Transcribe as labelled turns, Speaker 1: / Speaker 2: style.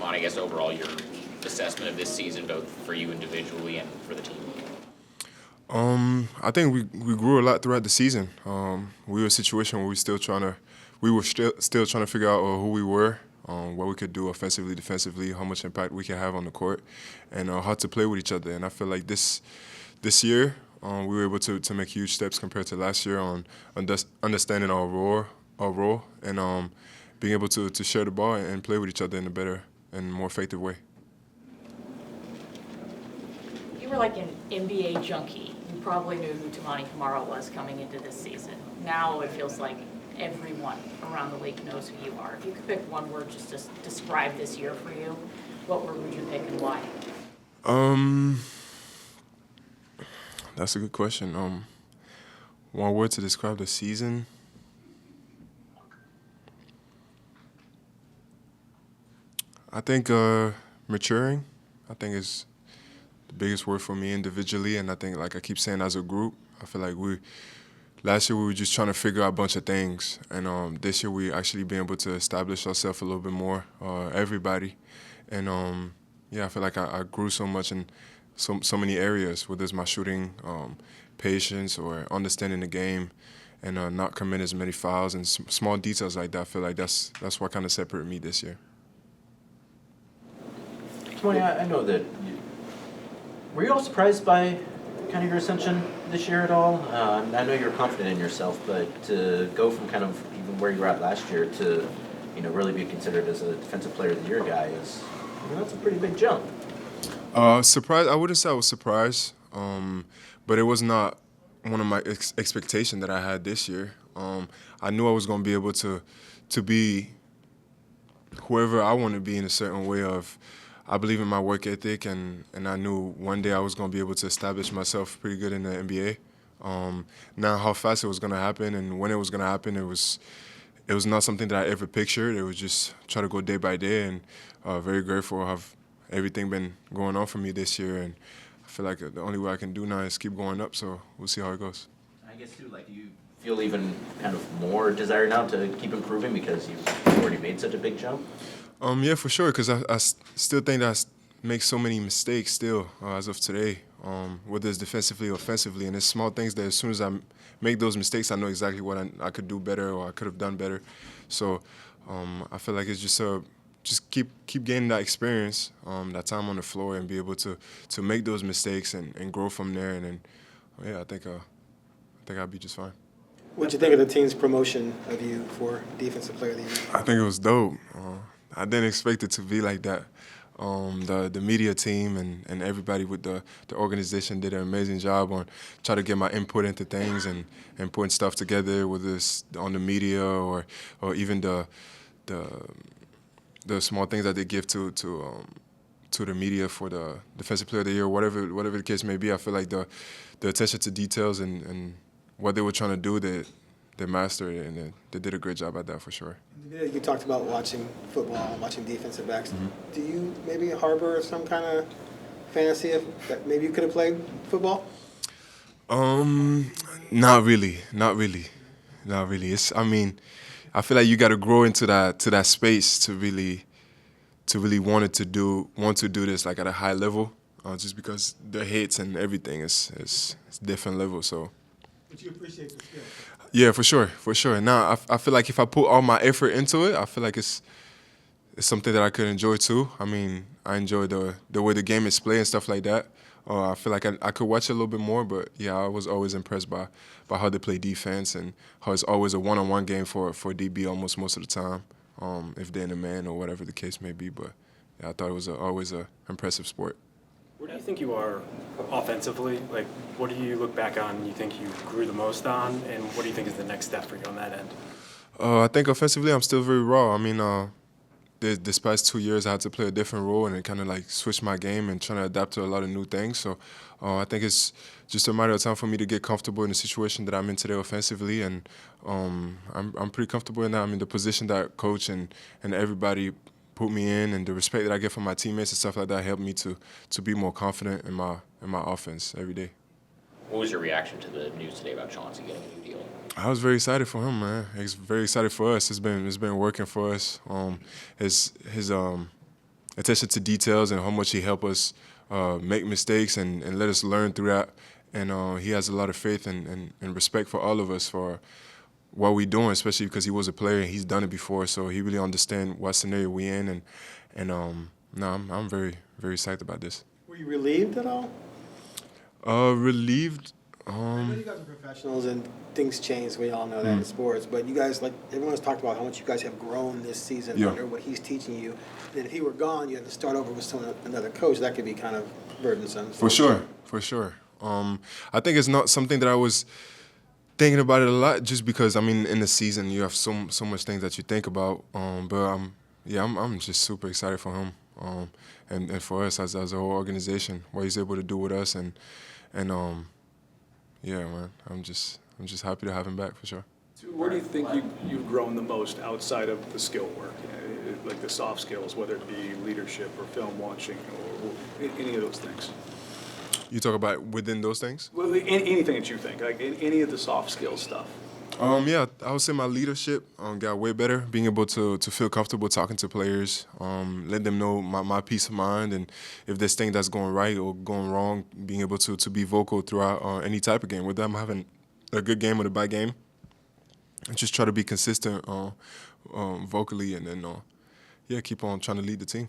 Speaker 1: Toumani, I guess overall your assessment of this season, both for you individually and for the team?
Speaker 2: I think we grew a lot throughout the season. We were in a situation where we were still trying to figure out who we were, what we could do offensively, defensively, how much impact we can have on the court, and how to play with each other. And I feel like this year we were able to make huge steps compared to last year on understanding our role, and being able to share the ball and play with each other in a better and more effective way.
Speaker 3: You were like an NBA junkie. You probably knew who Toumani Camara was coming into this season. Now it feels like everyone around the league knows who you are. If you could pick one word just to describe this year for you, what word would you pick and why?
Speaker 2: That's a good question. One word to describe the season. I think maturing. I think is the biggest word for me individually, and I think, like I keep saying, as a group, I feel like last year we were just trying to figure out a bunch of things, and this year we actually been able to establish ourselves a little bit more, everybody, and yeah, I feel like I grew so much in so many areas, whether it's my shooting, patience, or understanding the game, and not committing as many fouls and small details like that. I feel like that's what kind of separated me this year.
Speaker 4: Toumani, I know that were you all surprised by kind of your ascension this year at all? I know you're confident in yourself, but to go from kind of even where you were at last year to, really be considered as a Defensive Player of the Year guy that's a pretty big jump.
Speaker 2: Surprised? I wouldn't say I was surprised, but it was not one of my expectations that I had this year. I knew I was going to be able to be whoever I want to be in a certain way of. I believe in my work ethic, and I knew one day I was going to be able to establish myself pretty good in the NBA. Now, how fast it was going to happen and when it was going to happen, it was not something that I ever pictured. It was just try to go day by day, and very grateful to have everything been going on for me this year. And I feel like the only way I can do now is keep going up, so we'll see how it goes.
Speaker 4: I guess, too, do you feel even kind of more desire now to keep improving because you've already made such a big jump?
Speaker 2: Yeah, for sure, because I still think that I make so many mistakes still as of today, whether it's defensively or offensively. And it's small things that as soon as I make those mistakes, I know exactly what I could do better or I could have done better. So I feel like it's just keep gaining that experience, that time on the floor, and be able to make those mistakes and grow from there. And then, yeah, I think I'll be just fine.
Speaker 5: What do you think of the team's promotion of you for Defensive Player of the Year?
Speaker 2: I think it was dope. I didn't expect it to be like that. The media team and everybody with the organization did an amazing job on trying to get my input into things and putting stuff together, whether it's on the media or even the small things that they give to the media for the Defensive Player of the Year, whatever the case may be. I feel like the attention to details and what they were trying to do, they mastered it, and they did a great job at that for sure.
Speaker 5: You talked about watching football, watching defensive backs.
Speaker 2: Mm-hmm.
Speaker 5: Do you maybe harbor some kind of fantasy that maybe you could have played football?
Speaker 2: Not really. I feel like you got to grow into that space to really want to do this like at a high level, just because the hits and everything is different level. So.
Speaker 5: But you appreciate the skill.
Speaker 2: Yeah, for sure. Now I feel like if I put all my effort into it, I feel like it's something that I could enjoy too. I mean, I enjoy the way the game is played and stuff like that. I feel like I could watch it a little bit more, but yeah, I was always impressed by how they play defense and how it's always a one-on-one game for DB almost most of the time, if they're in a man or whatever the case may be. But yeah, I thought it was always an impressive sport.
Speaker 6: Where do you think you are offensively? Like, what do you look back on and you think you grew the most on, and what do you think is the next step for you on that end?
Speaker 2: I think offensively I'm still very raw. I mean, this past 2 years I had to play a different role, and it kind of like switched my game and trying to adapt to a lot of new things. So I think it's just a matter of time for me to get comfortable in the situation that I'm in today offensively, and I'm pretty comfortable in that. I mean, the position that coach and everybody put me in, and the respect that I get from my teammates and stuff like that helped me to be more confident in my offense every day.
Speaker 1: What was your reaction to the news today about Chauncey getting a new deal?
Speaker 2: I was very excited for him, man. It's very excited for us. It's been working for us. attention to details and how much he helped us make mistakes and let us learn through that. And he has a lot of faith and respect for all of us for what we're doing, especially because he was a player and he's done it before. So he really understands what scenario we're in. I'm very, very psyched about this.
Speaker 5: Were you relieved at all?
Speaker 2: Relieved.
Speaker 5: I know you guys are professionals and things change. We all know that in sports. But you guys, like everyone has talked about how much you guys have grown this season under what he's teaching you. And if he were gone, you had to start over with another coach. That could be kind of burdensome.
Speaker 2: For sure. I think it's not something that I was thinking about it a lot, just because I mean, in the season you have so much things that you think about. I'm just super excited for him and for us as a whole organization, what he's able to do with us yeah, man, I'm just happy to have him back for sure.
Speaker 7: Where do you think you've grown the most outside of the skill work, like the soft skills, whether it be leadership or film watching or any of those things?
Speaker 2: You talk about within those things?
Speaker 7: Well, anything that you think, like any of the soft skill stuff.
Speaker 2: Yeah, I would say my leadership got way better, being able to feel comfortable talking to players, let them know my peace of mind, and if there's things that's going right or going wrong, being able to be vocal throughout any type of game, whether I'm having a good game or a bad game, and just try to be consistent vocally, and then keep on trying to lead the team.